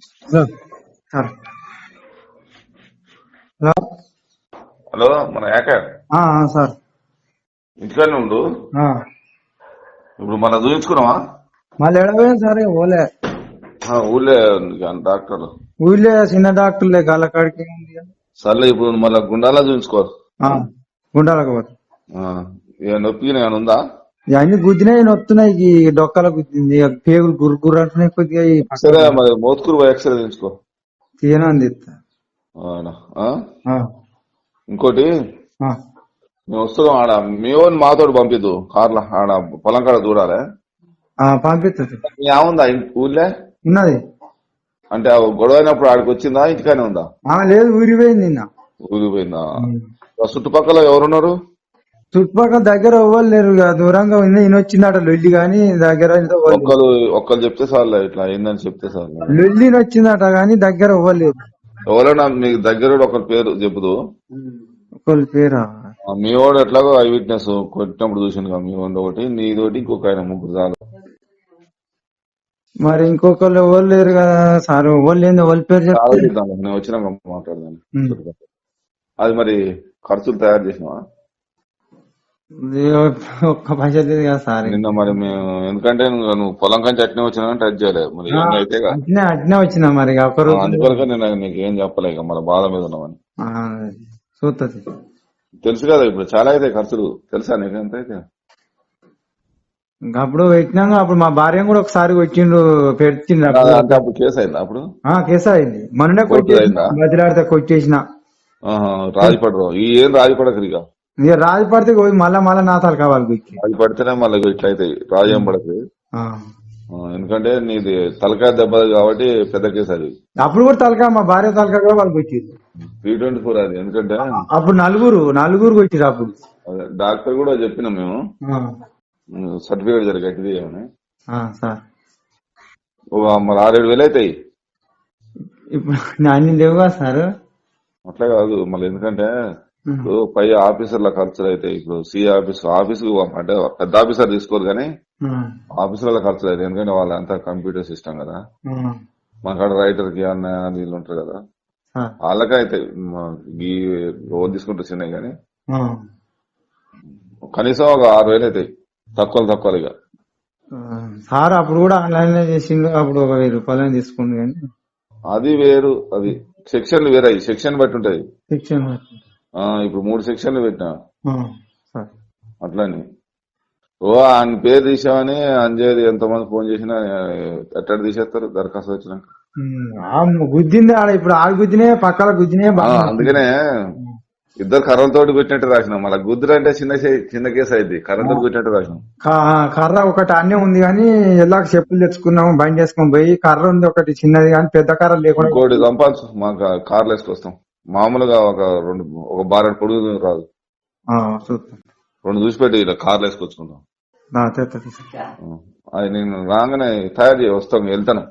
Hello sir. Hello. Hello మన acre sir. ఇంటికాడనే ఉండు. ఇప్పుడు మన చూపించుకున్నావా? మళ్ళీ ఎడపోయింది సార్, ఓలే ఊళ్ళే ఉంది కానీ డాక్టర్. ఊళ్ళే చిన్న డాక్టర్లే గల్లకాడికి ఉంది. సర్లే ఇప్పుడు మళ్ళీ గుండాలా చూపించుకో. గుండాలకు పోతా. నొప్పి ఏమైనా ఉందా? అన్ని గుద్దినాయి, నొత్తున్నాయి. ఈ డొక్కల గుద్దింది, పేగులు గుర్రు గుర్రు అంటున్నాయి కొద్దిగా. సరే మరి మోత్కూరు ఎక్స్రే తీయించుకో. తీయనంది. అవునా? ఇంకోటి మేము వస్తున్నాం. ఆడ మీ ఓన్ మాతోటి పంపిద్దు కార్ల. ఆడ పొలం కాడ చూడాలి. పంపిస్తుంది. ఏముందా ఊళ్ళే ఉన్నది అంటే గొడవ అయినప్పుడు ఆడికి వచ్చిందా, ఇంటికానే ఉందా? లేదు, ఊరిపోయింది నిన్న. ఊరిపోయిందా? చుట్టుపక్కల ఎవరున్నారు? చుట్టుపక్కల దగ్గర ఎవ్వరు లేరు. దూరంగా ఉంది. ఈయన వచ్చిందట లొల్లి గాని దగ్గర ఒక్కరు చెప్తే చాలు, ఇట్లా అయిందని చెప్తే చాలు. లొల్లి వచ్చిందట గాని దగ్గర ఎవ్వరు లేరు. ఎవరైనా మీకు దగ్గర ఒకరి పేరు చెప్పుదు. ఒకరి పేరా? మీ వాడు ఎట్లాగో ఐ విట్నెస్ కొట్టినప్పుడు చూసింది. మీ వాడు ఒకటి, నీతోటి ఇంకొక ఆయన, ముగ్గురు చాలు. మరి ఇంకొకళ్ళు ఎవరు లేరు కదా సార్. ఎవరు లేదు, ఎవరి పేరు చెప్తే నేను వచ్చినాక మాట్లాడదాను. అది మరి ఖర్చులు తయారు చేసినావా? ఒక్క పైసా లేదు కదా సార్. నిన్న మరి మేము ఎందుకంటే నువ్వు పొలం కంచి అట్నే వచ్చినా టచ్ చేయలేదు. మరి అయితే అట్నే వచ్చినా మరి అందువరకు నేను నీకేం చెప్పలేక మన బాధ మీద ఉన్నామని. చూస్తుంది. తెలుసు కదా ఇప్పుడు చాలా అయితే ఖర్చులు. తెలుసా నీకు ఎంత అయితే? అప్పుడు పెట్టినాక అప్పుడు మా భార్య కూడా ఒకసారి వచ్చిండు, పెట్టిండు. అంటే అప్పుడు కేసు అయిందా? అప్పుడు కేసు అయింది. మొన్ననే కొట్టేసిన, బదిలాడితే కొట్టేసిన. రాజపడరు ఏం రాజపడకరు. ఇక రాజు పడితే మళ్ళా నా తల కావాలి. రాజు పడితేనే మళ్ళీ ఇట్లా అయితే రాజు ఏం పడదు. ఎందుకంటే నీది తలకాయ దెబ్బ కాబట్టి పెద్ద కేసు అది. అప్పుడు కూడా తలకాయ, మా భార్య తలకాయ కూడా వాళ్ళకి వచ్చింది. 324 అది. ఎందుకంటే అప్పుడు నలుగురు వచ్చింది. అప్పుడు డాక్టర్ కూడా చెప్పినాం మేము, సర్టిఫికేట్ జరిగేది ఏమని. మరి 6-7 అవుతాయి. ఇప్పుడు అన్ని లేవుగా సార్. అట్లా కాదు మళ్ళీ, ఎందుకంటే ఇప్పుడు పై ఆఫీసర్ల ఖర్చులు అయితే, ఇప్పుడు సి ఆఫీస్ అంటే పెద్ద ఆఫీసర్ తీసుకోరు కానీ ఆఫీసర్ల ఖర్చులు అయితే, ఎందుకంటే వాళ్ళంతా కంప్యూటర్ సిస్టమ్ కదా. మనకాడ రైటర్ కి అన్న వీళ్ళు ఉంటారు కదా, వాళ్ళకే అయితే ఈ రోజు తీసుకుంటే చిన్నవి కానీ కనీసం ఒక 6,000 అవుతాయి. తక్కువ ఇక. సార్ అప్పుడు కూడా ఆన్లైన్ లో చేసిండు. అప్పుడు ఒక 1000 రూపాయలు తీసుకుంది కానీ అది వేరు. అది సెక్షన్లు వేరే, సెక్షన్ బట్టి ఉంటది. ఇప్పుడు 3 సెక్షన్లు పెట్టినా అట్లని. ఆయన పేరు తీసామని అంజేది ఎంతమంది ఫోన్ చేసినా ఎట్ట తీసేస్తారు దరఖాస్తు వచ్చినాక. గుద్దింది ఆడ. ఇప్పుడు ఆడ గుద్దినే, పక్కల గుద్దినే. అందుకనే ఇద్దరు కర్రలతోటి పెట్టినట్టు రాసినాం. మళ్ళీ గుద్దురు అంటే చిన్న కేసు అయింది. కర్రలతో పెట్టినట్టు రాసినాం. కర్ర ఒకటి అన్నీ ఉంది కానీ ఎలాగ చెప్పులు తెచ్చుకున్నాము, బండి వేసుకొని పోయి. కర్ర ఉంది ఒకటి చిన్నది కానీ పెద్ద కర్ర లేకుండా. ఇంకోటి కంపాల్సి మాకు కార్లు వేసుకొస్తాం. మామూలుగా ఒక బారెడు పొడుగు రాదు. 2 చూసిపెట్టి ఇలా కార్లు వేసుకొచ్చుకుంటాం. అది నేను రాగానే తయారు చేయి, వస్తాం, వెళ్తాను.